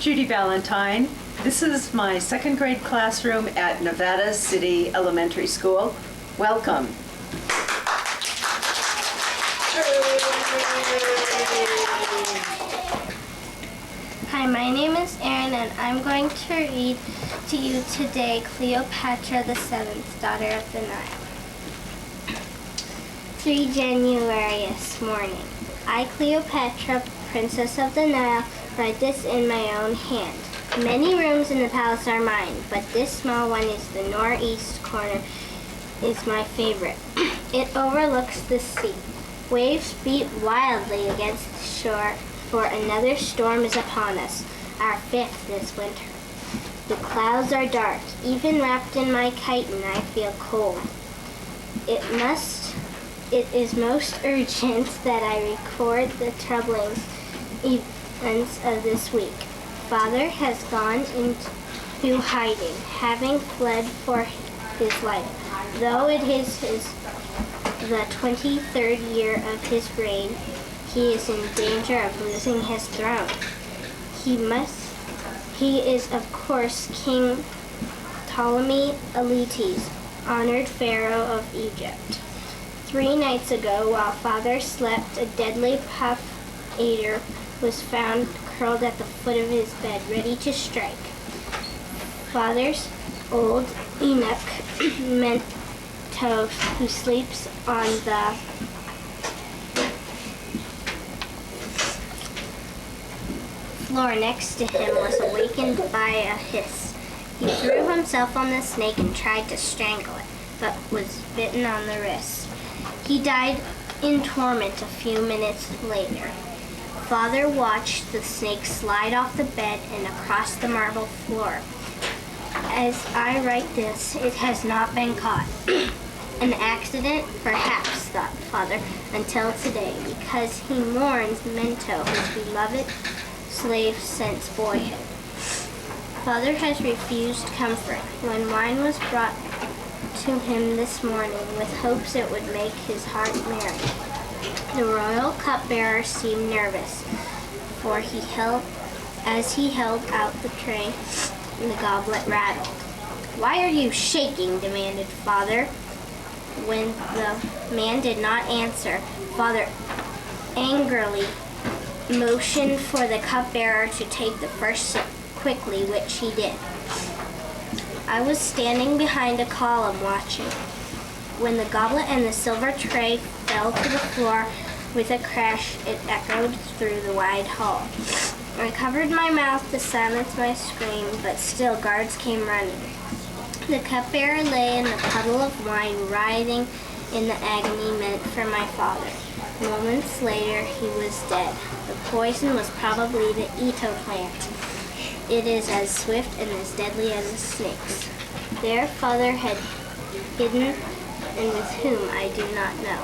Judy Ballantine. This is my second grade classroom at Nevada City Elementary School. Welcome. Hi, my name is Erin, and I'm going to read to you today Cleopatra the Seventh, daughter of the Nile. 3 Januarius morning. I, Cleopatra, princess of the Nile, write this in my own hand. Many rooms in the palace are mine, but this small one is the northeast corner, is my favorite. It overlooks the sea. Waves beat wildly against the shore, for another storm is upon us, our 5th this winter. The clouds are dark, even wrapped in my chiton I feel cold. It is most urgent that I record the troubling events of this week. Father has gone into hiding, having fled for his life. Though it is the 23rd year of his reign, he is in danger of losing his throne. He is of course King Ptolemy Auletes, honored Pharaoh of Egypt. 3 nights ago, while Father slept, a deadly puff-eater was found curled at the foot of his bed, ready to strike. Father's old eunuch, Mentos, who sleeps on the floor next to him, was awakened by a hiss. He threw himself on the snake and tried to strangle it, but was bitten on the wrist. He died in torment a few minutes later. Father watched the snake slide off the bed and across the marble floor. As I write this, it has not been caught. An accident, perhaps, thought Father, until today, because he mourns Mento, his beloved slave since boyhood. Father has refused comfort. When wine was brought to him this morning, with hopes it would make his heart merry, the royal cupbearer seemed nervous, for as he held out the tray, the goblet rattled. "Why are you shaking?" demanded Father. When the man did not answer, Father angrily motioned for the cupbearer to take the first sip quickly, which he did. I was standing behind a column watching. When the goblet and the silver tray fell to the floor with a crash, it echoed through the wide hall. I covered my mouth to silence my scream, but still guards came running. The cupbearer lay in the puddle of wine, writhing in the agony meant for my father. Moments later, he was dead. The poison was probably the Ito plant. It is as swift and as deadly as a snake's. There Father had hidden, and with whom I do not know.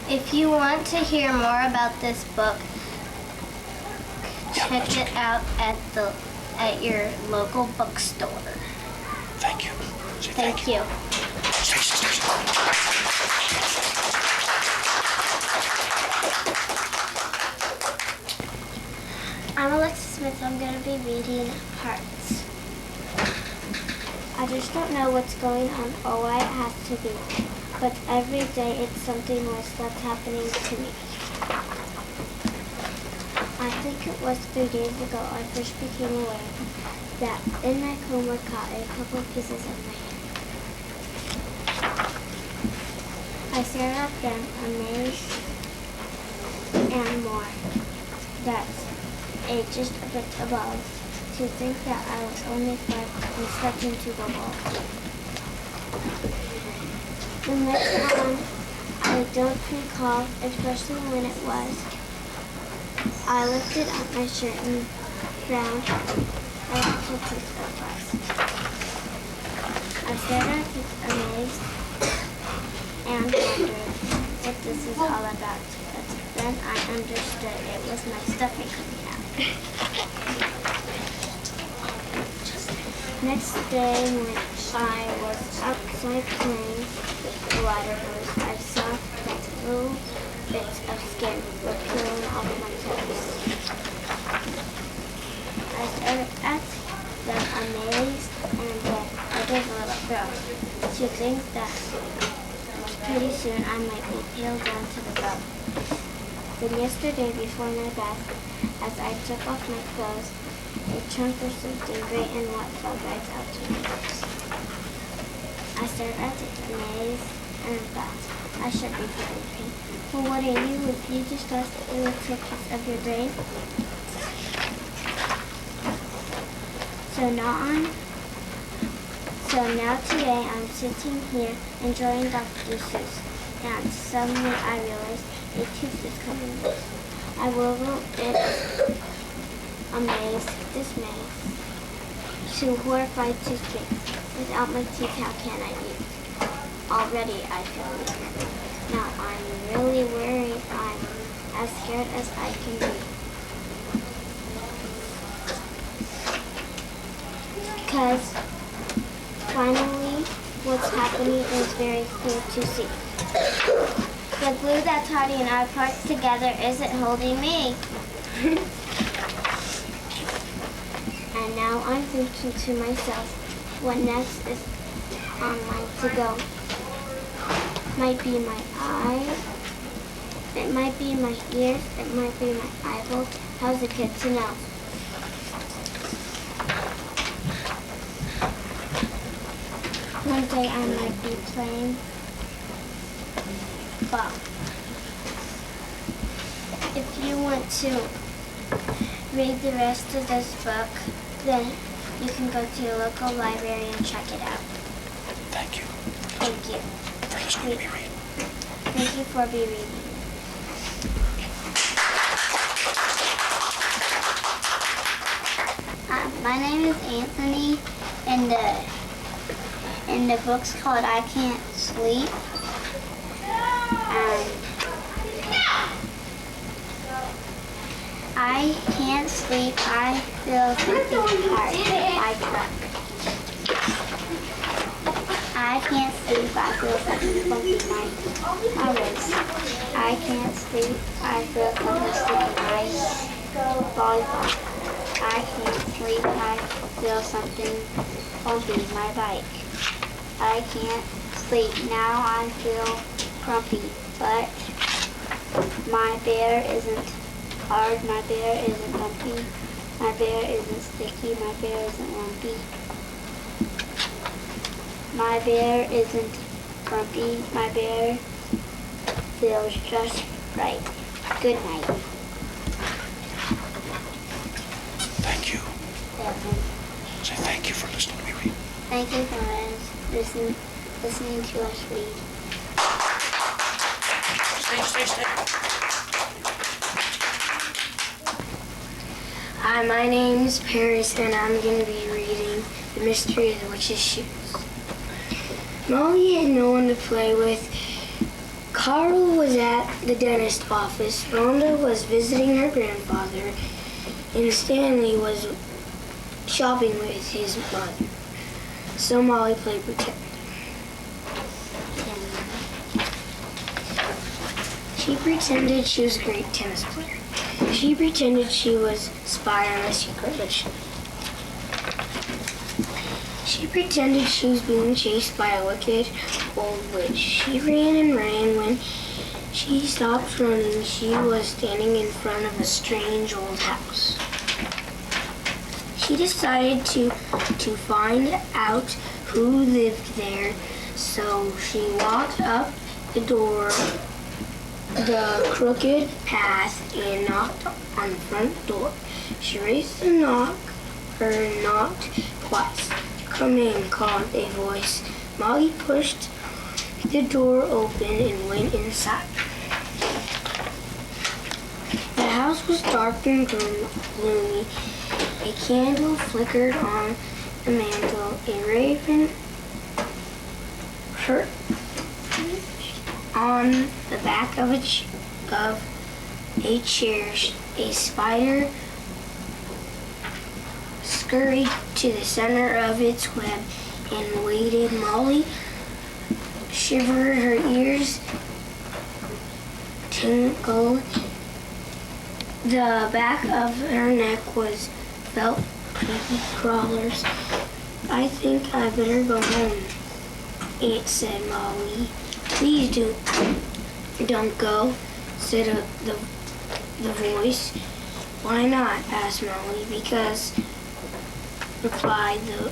If you want to hear more about this book, check it out at your local bookstore. Thank you. Thank you. I'm Alexis Smith. I'm going to be reading Hearts. I just don't know what's going on or why it has to be, but every day it's something worse that's happening to me. I think it was 3 days ago I first became aware that in my comb were caught a couple of pieces of my hair. I stared at them, amazed and more. That's just a bit above, to think that I was only 5 and stepped into the wall. The next one, I don't recall, especially when it was. I lifted up my shirt and found a little piece of glass. I stared at it amazed and wondered what this is all about. But then I understood it was my stuffing coming out. Next day, when I was outside playing with the water hose, I saw twins. little bits of skin were peeling off my toes. I stared at them amazed, and then I gave a little throw to think that pretty soon I might be peeled down to the bone. Then yesterday before my bath, as I took off my clothes, a chunk of something gray and wet fell right out to my lips. I stared at it amazed and thought I should be feeling pain. Well, wouldn't you if you discussed a little piece of your brain? So now today I'm sitting here enjoying Dr. Seuss, and suddenly I realized a tooth is coming loose. I wiggled it, amazed, dismayed, to horrified to think. Without my teeth, how can I eat? Already I feel weak. Now I'm really worried. I'm as scared as I can be. Because finally, what's happening is very clear to see. The glue that Toddy and I parked together isn't holding me. And now I'm thinking to myself, what next is online to go? Might be my eyes, it might be my ears, it might be my eyeballs. How's a kid to know? One day I might be playing ball. If you want to read the rest of this book, then you can go to your local library and check it out. Thank you. Thank you. For listening to me read. Thank you for reading. My name is Anthony, and the book's called I Can't Sleep. I can't sleep. I feel something hard. I truck. I can't sleep. I feel something funky. My wrist. I can't sleep. I feel something sticky. My volleyball. I can't sleep. I feel something funky. My bike. I can't sleep. Now I feel grumpy, but my bear isn't hard. My bear isn't bumpy. My bear isn't sticky. My bear isn't lumpy. My bear isn't grumpy. My bear feels just right. Good night. Thank you. Evan. Say thank you for listening to me read. Thank you for listening to us read. Stay. Hi, my name is Paris, and I'm going to be reading The Mystery of the Witch's Shoes. Molly had no one to play with. Carl was at the dentist office. Rhonda was visiting her grandfather, and Stanley was shopping with his mother. So Molly played pretend. She pretended she was a great tennis player. She pretended she was a spy on a secret mission. She pretended she was being chased by a wicked old witch. She ran and ran. When she stopped running, she was standing in front of a strange old house. She decided to find out who lived there, so she walked up the door, the crooked path, and knocked on the front door. She raised the knocker and knocked twice. "Come in," called a voice. Molly pushed the door open and went inside. The house was dark and gloomy. A candle flickered on the mantel. A raven perched on the back of a chair. A spider scurried to the center of its web and waited. Molly shivered. Her ears tingle. The back of her neck felt creepy crawlers. I think I better go home, Aunt said Molly. Please don't go, said the voice. Why not? Asked Molly. Because, replied the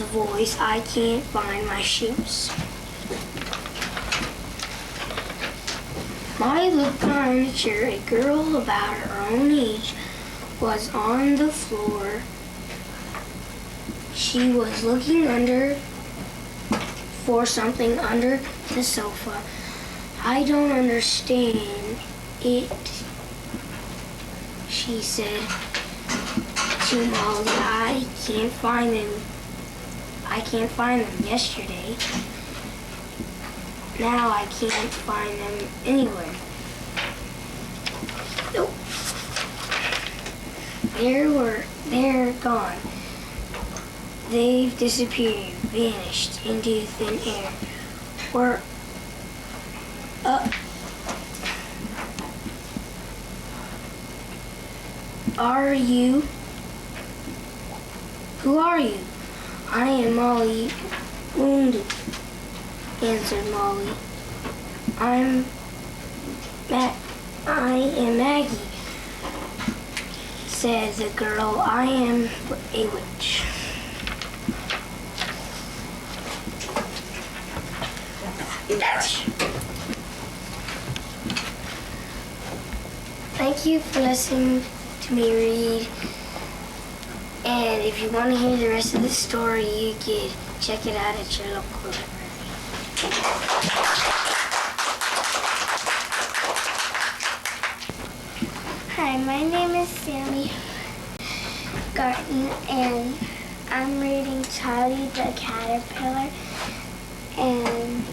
voice, I can't find my shoes. Molly looked behind the chair. A girl about her own age was on the floor. She was looking for something under the sofa. I don't understand it, she said to Molly. I can't find them yesterday. Now I can't find them anywhere. Nope. They're gone. They've disappeared, vanished into thin air. Are you? Who are you? I am Molly Wounded, answered Molly. I am Maggie, said the girl. I am a witch. Thank you for listening to me read. And if you want to hear the rest of the story, you can check it out at your local library. Hi, my name is Sammy Garten, and I'm reading Charlie the Caterpillar, and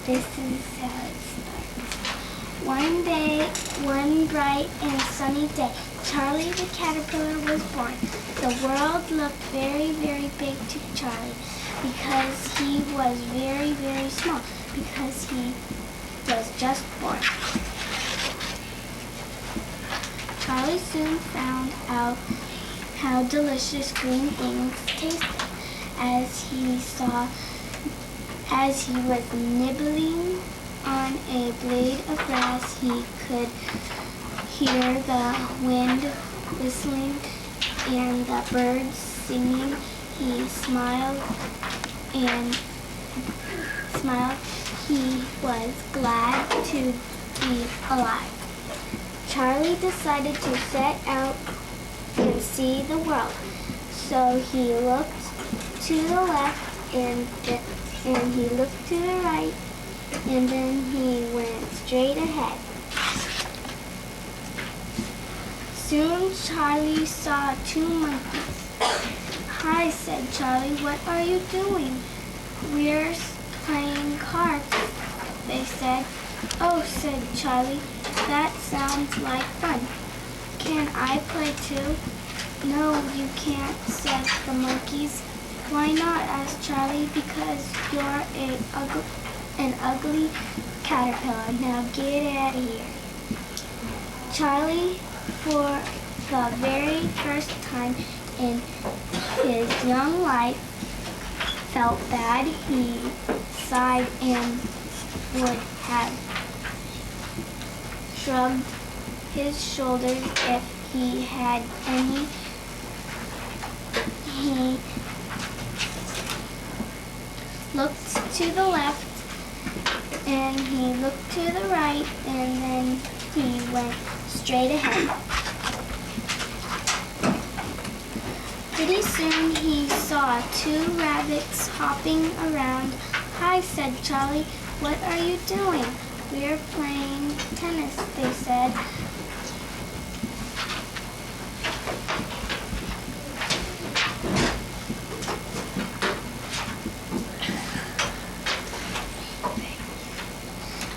this is how it starts. One day, one bright and sunny day, Charlie the Caterpillar was born. The world looked very, very big to Charlie because he was very, very small, because he was just born. Charlie soon found out how delicious green things tasted. As he was nibbling on a blade of grass, he could hear the wind whistling and the birds singing. He smiled and smiled. He was glad to be alive. Charlie decided to set out and see the world. So he looked to the left and he looked to the right, and then he went straight ahead. Soon Charlie saw two monkeys. Hi, said Charlie, what are you doing? We're playing cards, they said. Oh, said Charlie, that sounds like fun. Can I play too? No, you can't, said the monkeys. Why not? Asked Charlie. Because you're an ugly caterpillar. Now get out of here. Charlie, for the very first time in his young life, felt bad. He sighed and would have shrugged his shoulders if he had any. He looked to the left and he looked to the right, and then he went straight ahead. Pretty soon he saw two rabbits hopping around. Hi, said Charlie, what are you doing? We're playing tennis, they said.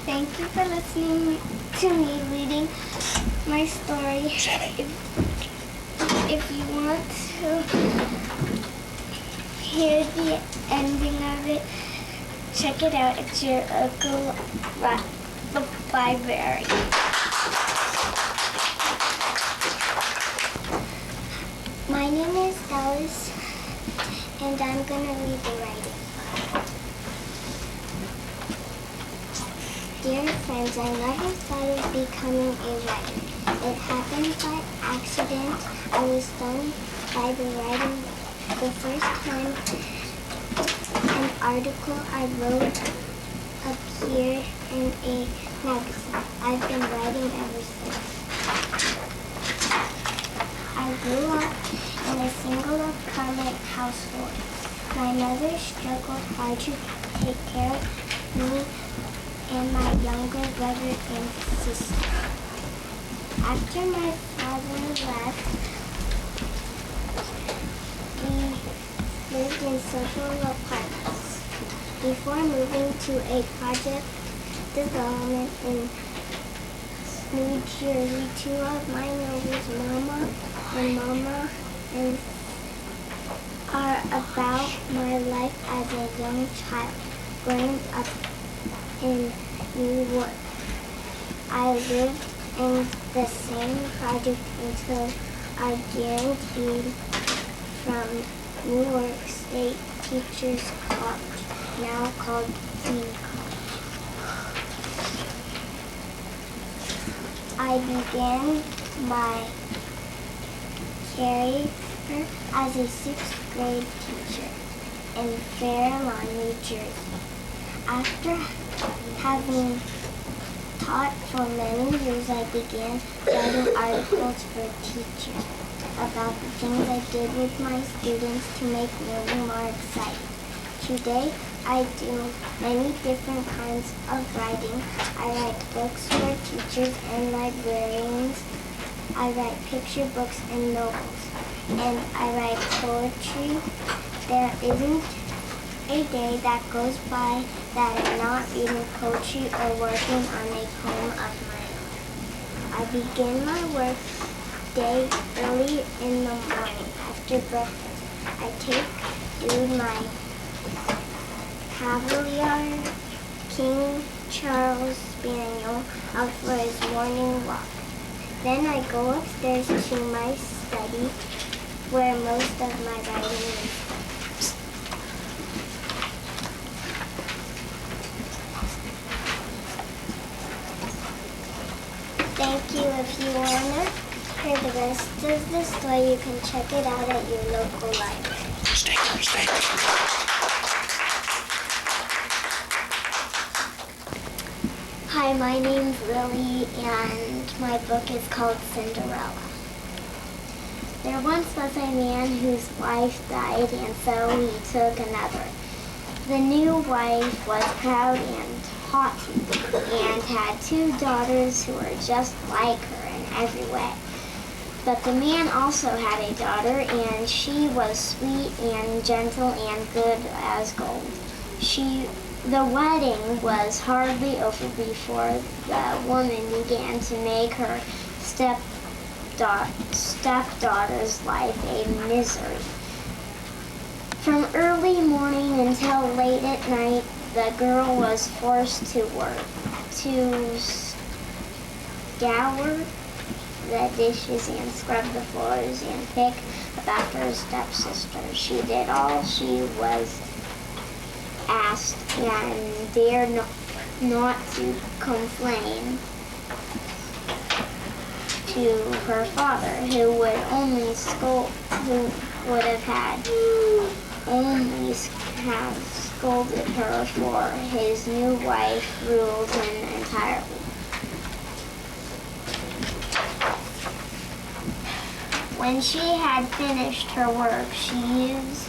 Thank you for listening to me reading my story. If you want to hear the ending of it, check it out at your the library. My name is Alice, and I'm going to read the writing. Dear friends, I never thought of becoming a writer. It happened by accident. I was stung by the writing the first time an article I wrote appeared in a magazine. I've been writing ever since. I grew up in a single-apartment household. My mother struggled hard to take care of me and my younger brother and sister. After my father left, we lived in several apartments. Before moving to a project development in New Jersey, two of my neighbors, Mama and are about my life as a young child growing up in New York. I lived in the same project until I graduated from New York State Teachers College, now called Dean College. I began my career as a 6th grade teacher in Fair Lawn, New Jersey. After having taught for many years, I began writing articles for teachers about the things I did with my students to make learning more exciting. Today, I do many different kinds of writing. I write books for teachers and librarians. I write picture books and novels. And I write poetry. There isn't a day that goes by that I'm not reading poetry or working on a poem of my own. I begin my work day early in the morning after breakfast. I do my Cavalier King Charles Spaniel out for his morning walk. Then I go upstairs to my study where most of my writing is. Thank you. If you want to hear the rest of the story, you can check it out at your local library. Stay. Hi, my name's Lily, and my book is called Cinderella. There once was a man whose wife died, and so he took another. The new wife was proud and haughty, and had 2 daughters who were just like her in every way. But the man also had a daughter, and she was sweet and gentle and good as gold. The wedding was hardly over before the woman began to make her stepdaughter's life a misery. From early morning until late at night, the girl was forced to work, to scour the dishes and scrub the floors and pick up after her stepsister. She did all she was asked and dared not to complain to her father, who would only have scolded her for his new wife ruled him entirely. When she had finished her work, she used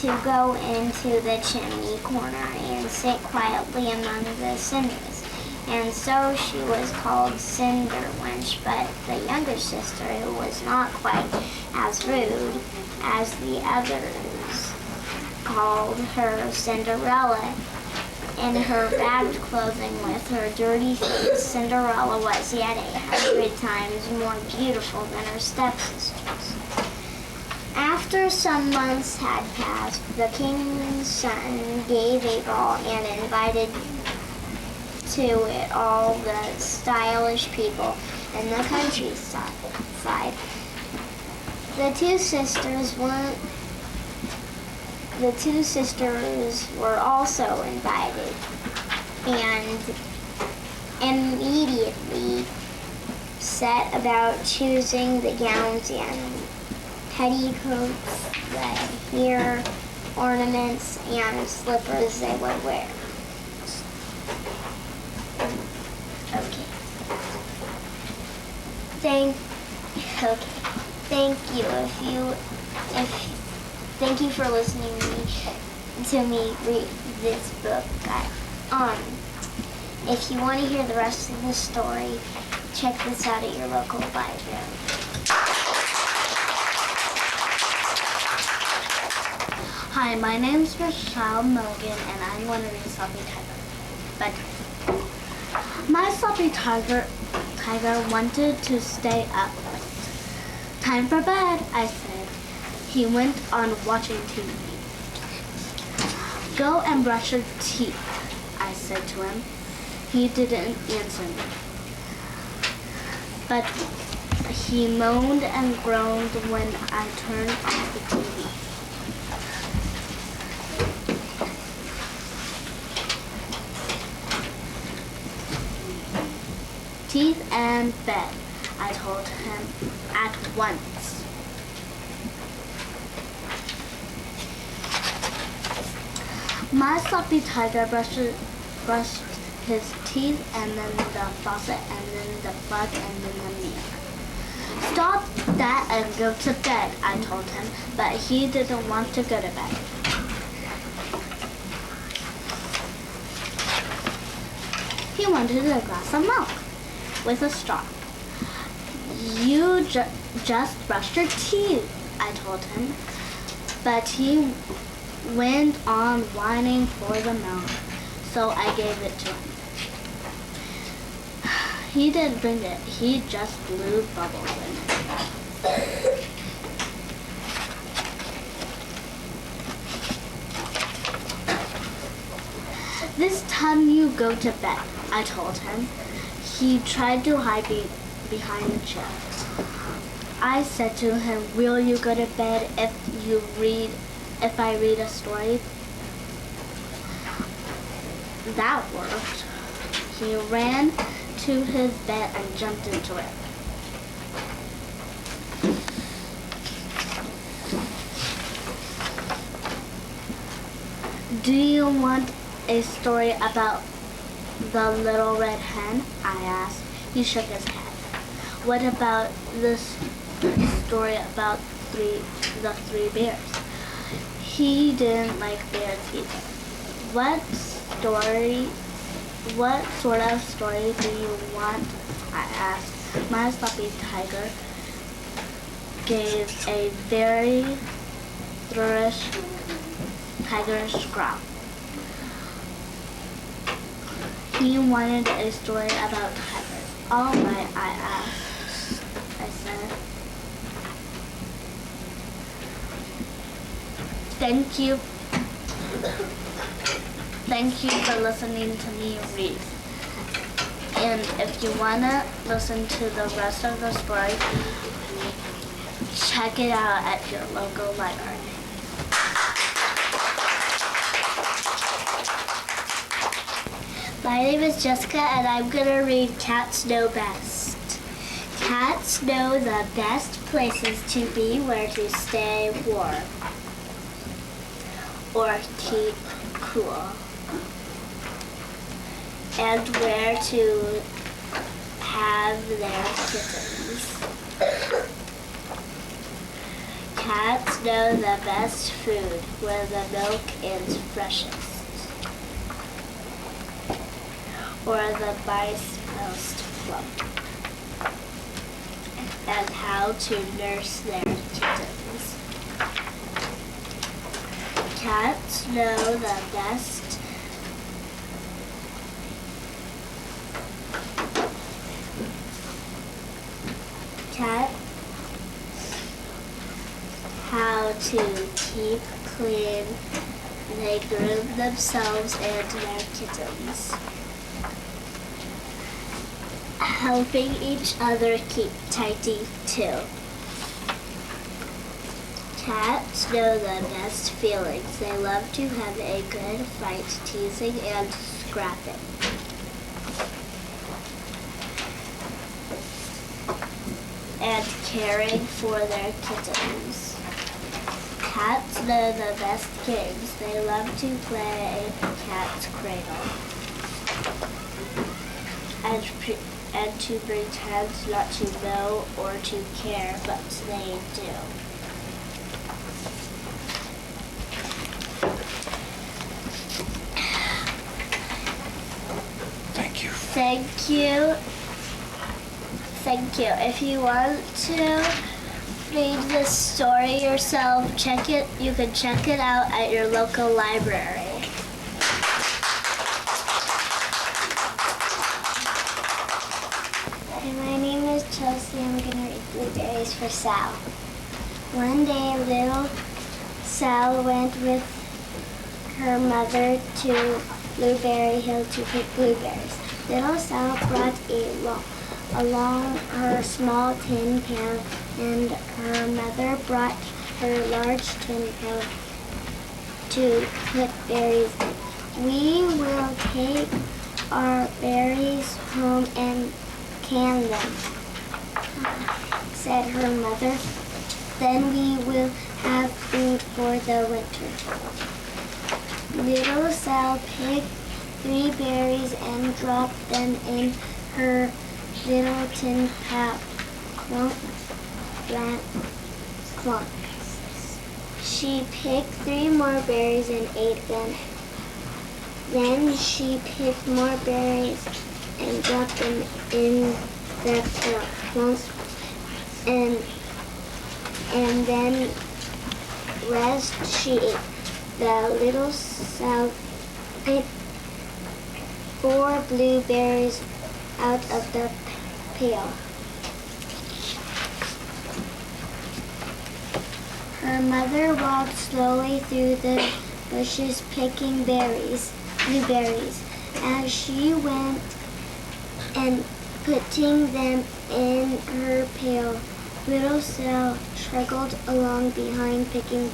to go into the chimney corner and sit quietly among the cinders. And so she was called Cinder Wench, but the younger sister, who was not quite as rude as the others, called her Cinderella. In her bad clothing with her dirty face, Cinderella was yet 100 times more beautiful than her stepsisters. After some months had passed, the king's son gave a ball and invited to it all the stylish people in the countryside. The two sisters were also invited, and immediately set about choosing the gowns and petticoats, the hair ornaments, and slippers they would wear. Okay. Thank you for listening to me read this book. If you want to hear the rest of the story, check this out at your local library. Hi, my name's Michelle Milligan, and I'm going to read Sloppy Tiger. Bedtime. My sloppy tiger wanted to stay up late. Time for bed, I said. He went on watching TV. Go and brush your teeth, I said to him. He didn't answer me. But he moaned and groaned when I turned off the TV. Teeth and bed, I told him at once. My sloppy tiger brushed his teeth, and then the faucet, and then the plug, and then the mirror. Stop that and go to bed, I told him, but he didn't want to go to bed. He wanted a glass of milk with a straw. You just brushed your teeth, I told him, but he went on whining for the milk, so I gave it to him. He didn't drink it, he just blew bubbles in it. This time you go to bed, I told him. He tried to hide behind the chair. I said to him, will you go to bed if I read a story? That worked. He ran to his bed and jumped into it. Do you want a story about the little red hen? I asked. He shook his head. What about this story about the three bears? He didn't like bears either. What sort of story do you want? I asked. My sloppy tiger gave a very tigerish growl. He wanted a story about tigers. All right, I said. Thank you for listening to me read. And if you want to listen to the rest of the story, check it out at your local library. My name is Jessica, and I'm going to read Cats Know Best. Cats know the best places to be, where to stay warm or keep cool, and where to have their kittens. Cats know the best food, where the milk is freshest, or the mice most plump, and how to nurse their kittens. Cats know the best how to keep clean. They groom themselves and their kittens. helping each other keep tidy too. Cats know the best feelings. They love to have a good fight, teasing and scrapping. And caring for their kittens. Cats know the best games. They love to play a cat's cradle. And to pretend not to know or to care, but they do. Thank you. Thank you. Thank you. If you want to read this story yourself, you can check it out at your local library. Hi, my name is Chelsea. I'm going to read Blueberries for Sal. One day, little Sal went with her mother to Blueberry Hill to pick blueberries. Little Sal brought along her small tin pail, and her mother brought her large tin pail to put berries in. We will take our berries home and can them, said her mother. Then we will have food for the winter. Little Sal picked 3 berries and dropped them in her little tin pail. Clunk, clunk, clunk. She picked 3 more berries and ate them. Then she picked more berries and dropped them in the pail. Clunk, and then rest she ate. The little Sal picked 4 blueberries out of the pail. Her mother walked slowly through the bushes picking blueberries. As she went and putting them in her pail, little Sal struggled along behind picking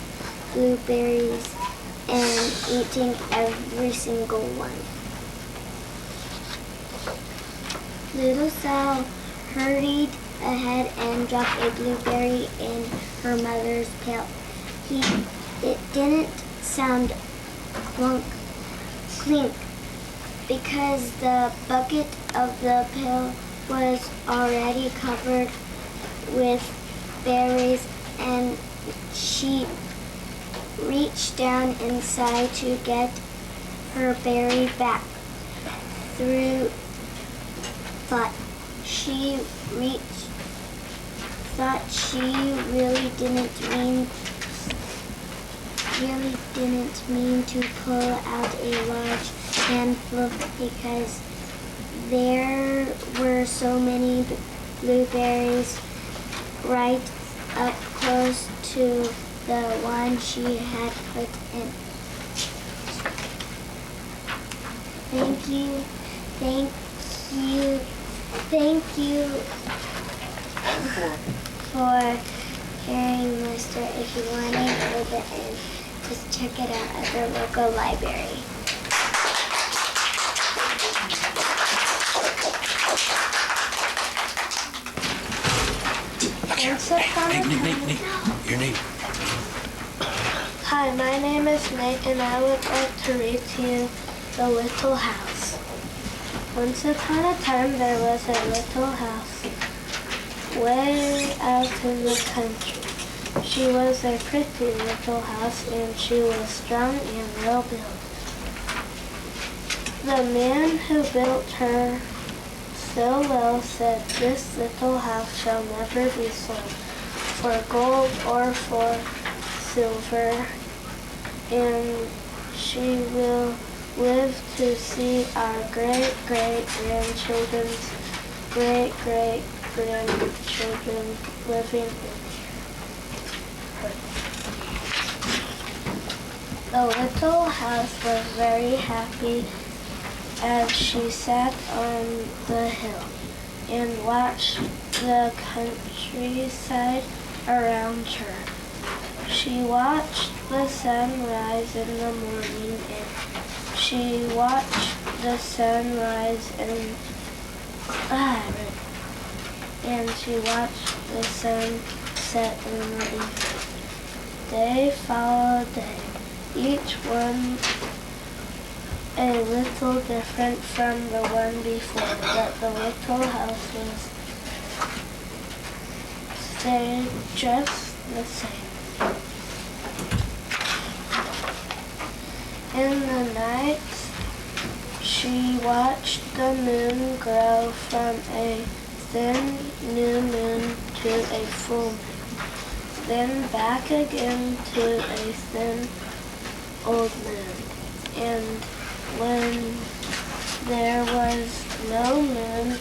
blueberries and eating every single one. Little Sal hurried ahead and dropped a blueberry in her mother's pail. It didn't sound clunk, clink, because the bucket of the pail was already covered with berries, and she reached down inside to get her berry back. Thought she really didn't mean to pull out a large handful, because there were so many blueberries right up close to the one she had put in. Thank you for hearing my story. If you want to know the end, just check it out at the local library. Look here. Nate. Your name. Hi, my name is Nate, and I would like to read to you The Little House. Once upon a time, there was a little house way out in the country. She was a pretty little house, and she was strong and well built. The man who built her so well said, "This little house shall never be sold for gold or for silver, and she will live to see our great-great-grandchildren's great-great-grandchildren living in her." The little house was very happy as she sat on the hill. and watched the countryside around her. She watched the sun rise in the morning, and she watched the sun rise and she watched the sun set in the evening. Day followed day, each one a little different from the one before, but the little house stayed just the same. In the nights, she watched the moon grow from a thin new moon to a full moon, then back again to a thin old moon. And when there was no moon,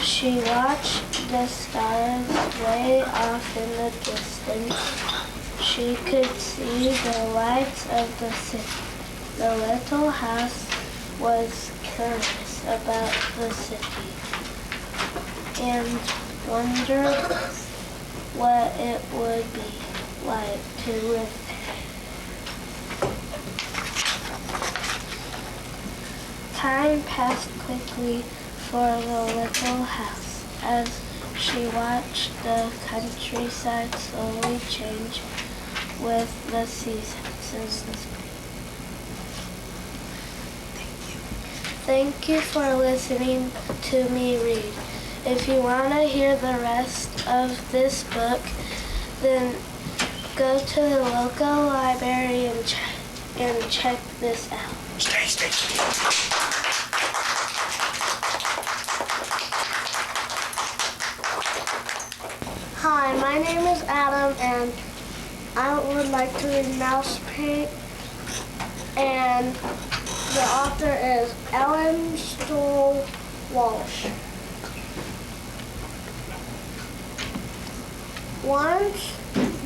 she watched the stars way off in the distance. She could see the lights of the city. The little house was curious about the city and wondered what it would be like to live there. Time passed quickly for the little house as she watched the countryside slowly change with the seasons in the spring. Thank you for listening to me read. If you want to hear the rest of this book, then go to the local library and check this out. Stay. Hi, my name is Adam, and I would like to read Mouse Paint, and the author is Ellen Stoll Walsh. Once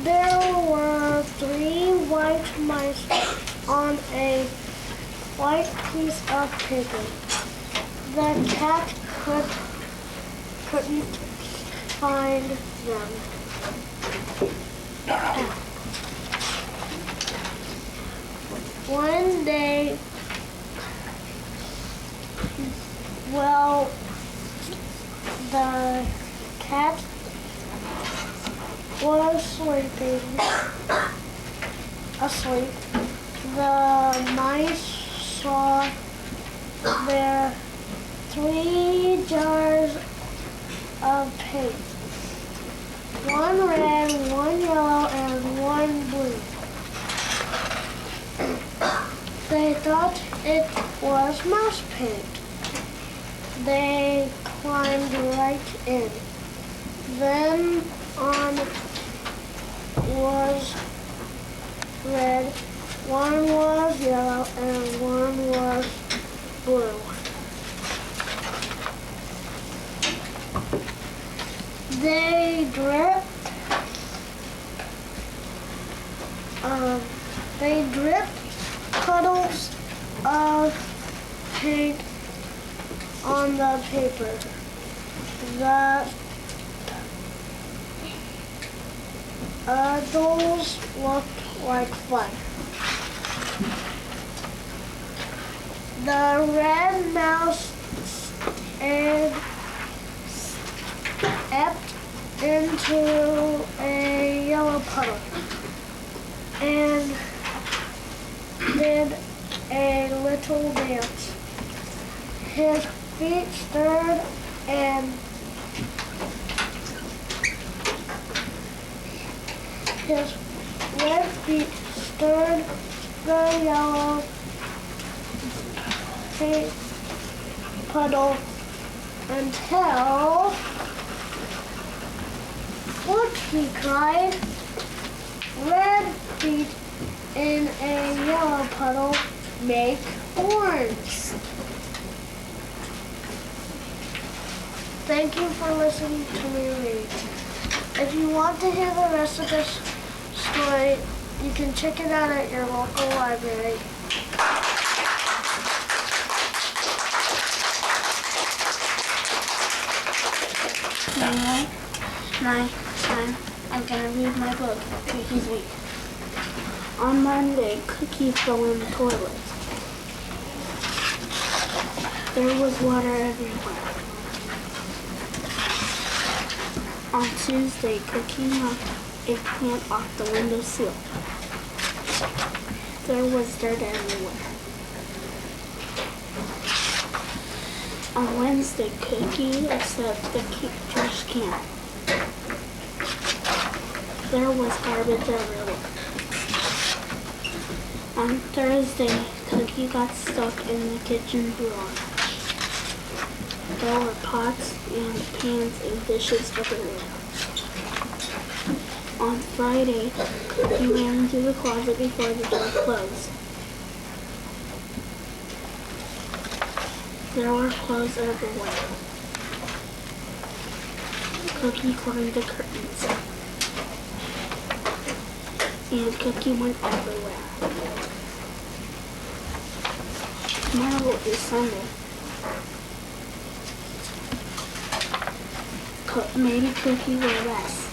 there were 3 white mice on a white piece of paper. The cat couldn't find them. One day, the cat was asleep. The mice saw their 3 jars of paint. 1 red, 1 yellow, and 1 blue. They thought it was mouse paint. They climbed right in. Then on was red, 1 was yellow, and 1 was blue. They dripped puddles of paint on the paper. The dolls looked like fun. The red mouse stepped into a yellow puddle and did a little dance. His feet stirred and his red feet stirred the yellow paint puddle until, look, he cried, red feet in a yellow puddle make horns. Thank you for listening to me read. If you want to hear the rest of this story, you can check it out at your local library. I'm gonna read my book, Cookie's Week. On Monday, Cookie fell in the toilet. There was water everywhere. On Tuesday, Cookie knocked a plant off the windowsill. There was dirt everywhere. On Wednesday, Cookie upset the trash can. There was garbage everywhere. On Thursday, Cookie got stuck in the kitchen drawer. There were pots and pans and dishes everywhere. On Friday, Cookie ran into the closet before the door closed. There were clothes everywhere. Cookie climbed the curtains. And Cookie went everywhere. Tomorrow is Sunday. Maybe Cookie will rest.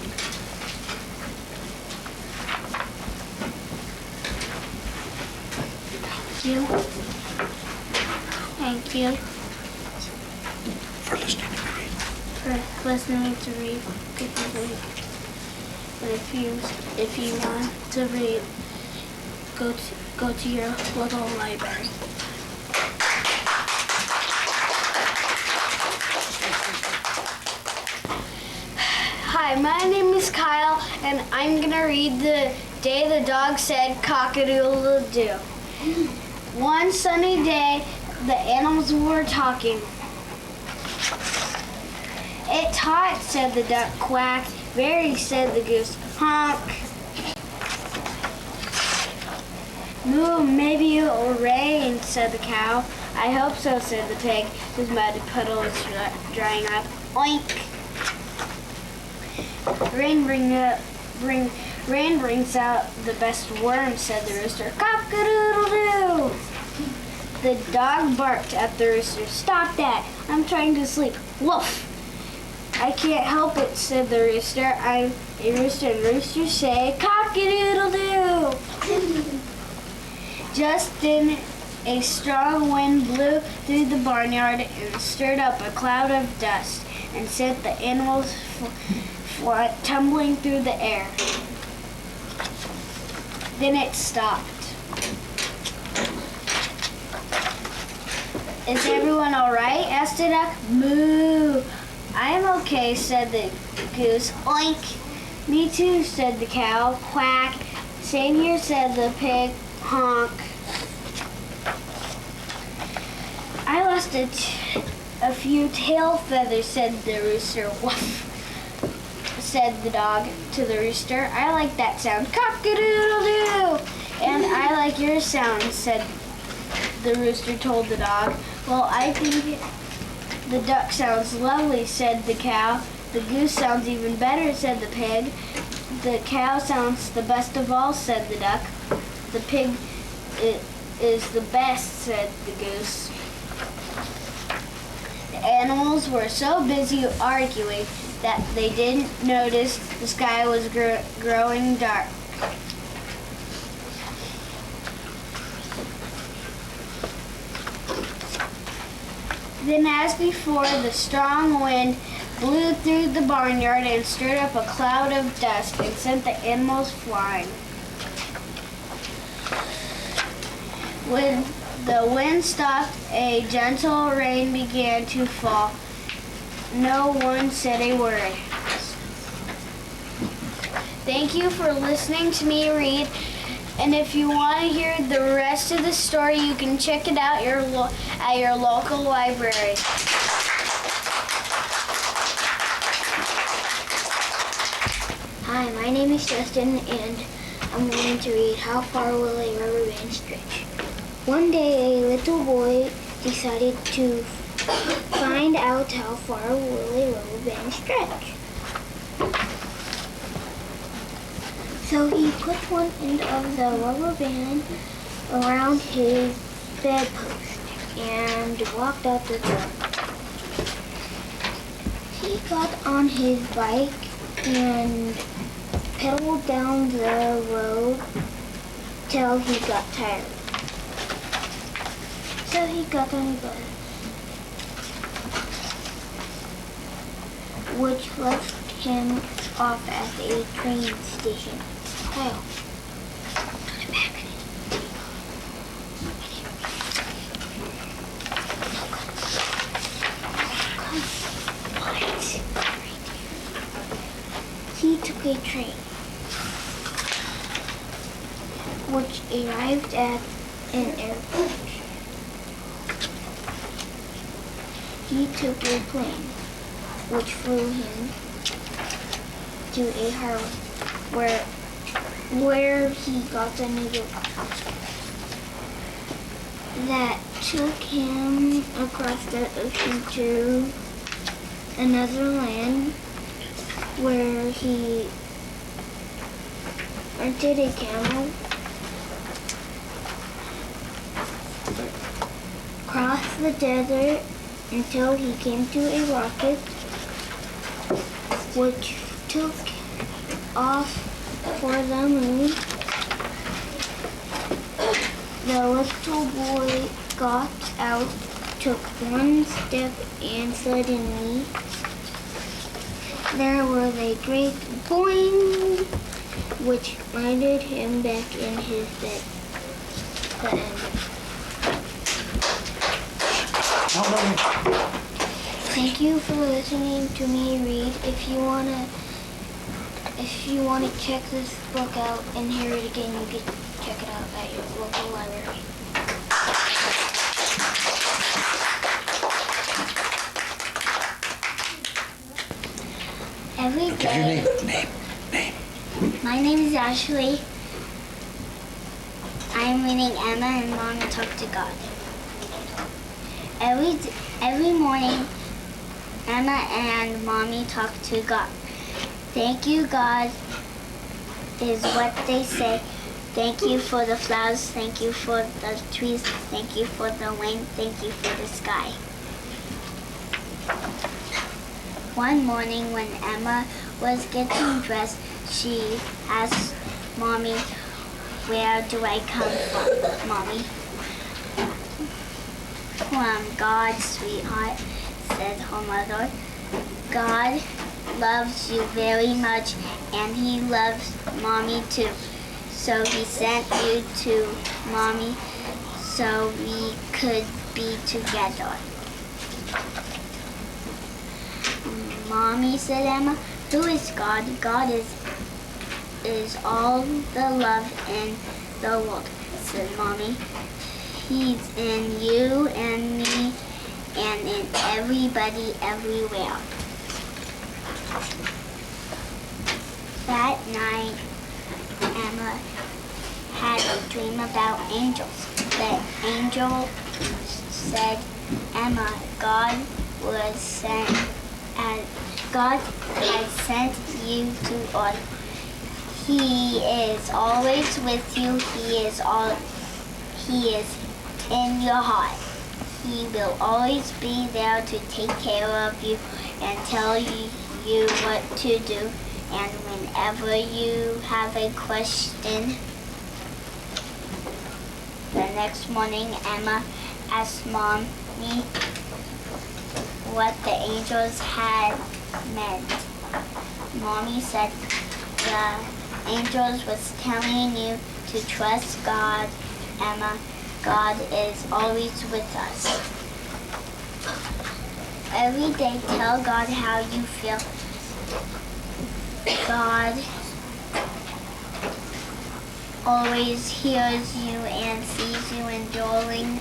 Thank you For listening to me read. for listening to read Cookie's Week. But if you want to read, go to your local library. Hi, my name is Kyle, and I'm gonna read The Day the Dog Said Cock-a-doodle-doo. One sunny day, the animals were talking. It's hot, said the duck, quack. Very, said the goose, honk. Moo, maybe it'll rain, said the cow. I hope so, said the pig, whose mud puddle was drying up. Oink. Rain brings out the best worms, said the rooster. Cock-a-doodle-doo! The dog barked at the rooster. Stop that! I'm trying to sleep. Woof! I can't help it, said the rooster. I'm a rooster, and roosters say cock-a-doodle-doo! Just then, a strong wind blew through the barnyard and stirred up a cloud of dust and sent the animals tumbling through the air. Then it stopped. Is everyone all right? Asked the duck. Moo. I'm okay, said the goose. Oink. Me too, said the cow. Quack. Same here, said the pig. Honk. I lost a few tail feathers, said the rooster. Woof. Said the dog to the rooster. I like that sound. Cock-a-doodle-doo. And I like your sound, said the rooster told the dog. Well, I think the duck sounds lovely, said the cow. The goose sounds even better, said the pig. The cow sounds the best of all, said the duck. The pig is the best, said the goose. The animals were so busy arguing that they didn't notice the sky was growing dark. Then, as before, the strong wind blew through the barnyard and stirred up a cloud of dust and sent the animals flying. When the wind stopped, a gentle rain began to fall. No one said a word. Thank you for listening to me read. And if you want to hear the rest of the story, you can check it out at your local library. Hi, my name is Justin, and I'm going to read How Far Will a Rubber Band Stretch? One day, a little boy decided to find out how far will a rubber band stretch. So he put one end of the rubber band around his bedpost and walked out the door. He got on his bike and pedaled down the road till he got tired. So he got on a bus, which left him off at a train station. Kyle, to the back. He took a train, which arrived at an airport. He took a plane, which flew him to a highway where he got a new job that took him across the ocean to another land where he rented a camel, crossed the desert until he came to a rocket, which took off for the moon. The little boy got out, took one step, and suddenly there was a great boing, which landed him back in his bed. The end. Thank you for listening to me read. If you wanna check this book out and hear it again, you can check it out at your local library. Every Give your day. name. My name is Ashley. I'm reading Emma and Mom Talk to God. Every morning, Emma and Mommy talk to God. Thank you, God, is what they say. Thank you for the flowers. Thank you for the trees. Thank you for the wind. Thank you for the sky. One morning when Emma was getting dressed, she asked Mommy, "Where do I come from, Mommy?" "From God, sweetheart," said her mother. "God loves you very much, and He loves Mommy too. So He sent you to Mommy so we could be together." "Mommy," said Emma, "who is God?" "God is all the love in the world," said Mommy. "He's in you and me and in everybody everywhere." That night, Emma had a dream about angels. The angel said, "Emma, God has sent you to earth. He is always with you. He is in your heart. He will always be there to take care of you and tell you what to do. And whenever you have a question." The next morning, Emma asked Mommy what the angels had meant. Mommy said, "The angels was telling you to trust God, Emma. God is always with us. Every day tell God how you feel. God always hears you and sees you enduring.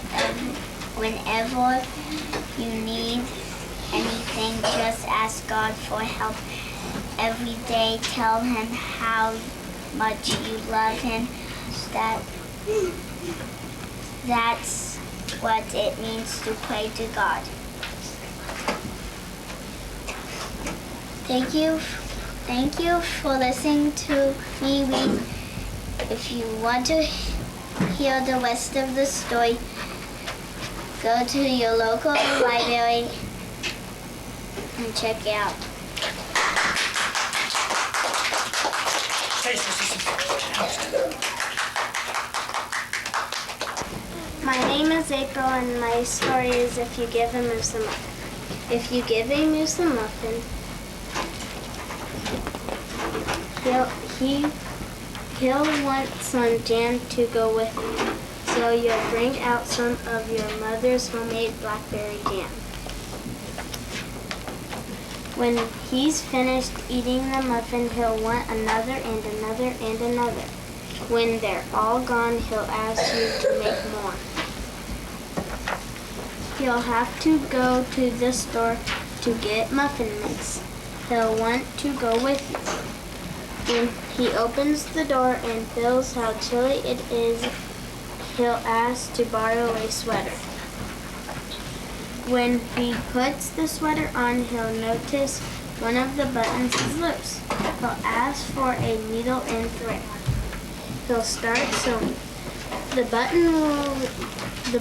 Whenever you need anything, just ask God for help. Every day tell Him how much you love Him. That's what it means to pray to God." Thank you for listening to me read. If you want to hear the rest of the story, go to your local library and check it out. My name is April, and my story is If You Give a Moose a Muffin. If you give a moose a muffin, he'll want some jam to go with it. So you'll bring out some of your mother's homemade blackberry jam. When he's finished eating the muffin, he'll want another and another and another. When they're all gone, he'll ask you to make more. You'll have to go to the store to get muffin mix. He'll want to go with you. When he opens the door and feels how chilly it is, he'll ask to borrow a sweater. When he puts the sweater on, he'll notice one of the buttons is loose. He'll ask for a needle and thread. He'll start sewing. The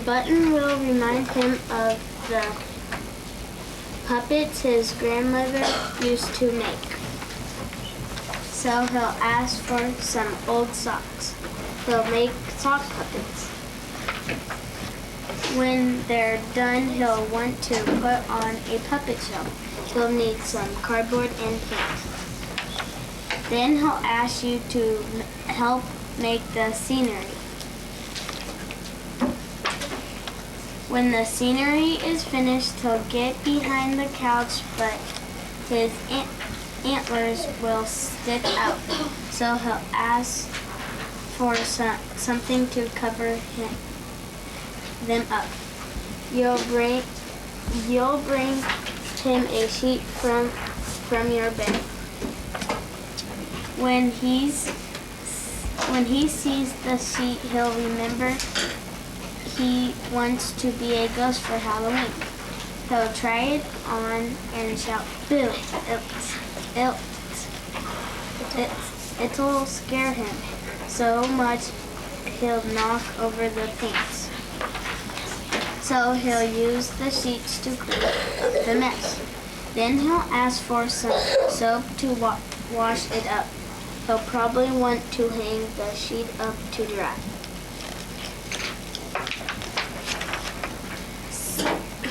button will remind him of the puppets his grandmother used to make. So he'll ask for some old socks. He'll make sock puppets. When they're done, he'll want to put on a puppet show. He'll need some cardboard and paint. Then he'll ask you to help make the scenery. When the scenery is finished, he'll get behind the couch, but his antlers will stick out. So he'll ask for something to cover them up. You'll bring him a sheet from your bed. When he sees the sheet, he'll remember he wants to be a ghost for Halloween. He'll try it on and shout, "Boo! It'll scare him so much he'll knock over the paints." So he'll use the sheets to clean the mess. Then he'll ask for some soap to wash it up. He'll probably want to hang the sheet up to dry.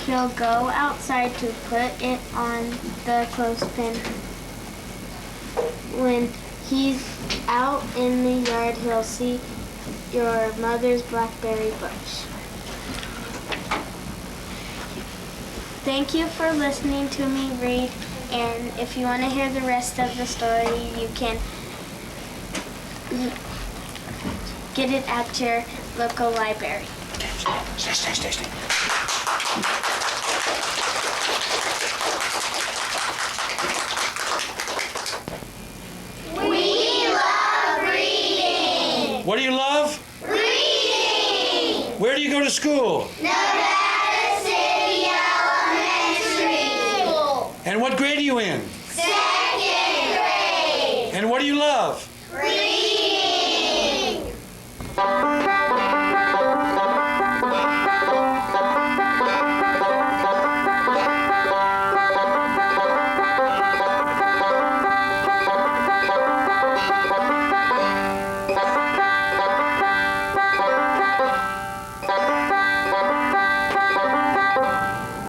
He'll go outside to put it on the clothespin. When he's out in the yard, he'll see your mother's blackberry bush. Thank you for listening to me read, and if you want to hear the rest of the story, you can get it at your local library. Stay. We love reading. What do you love? Reading. Where do you go to school? Nevada.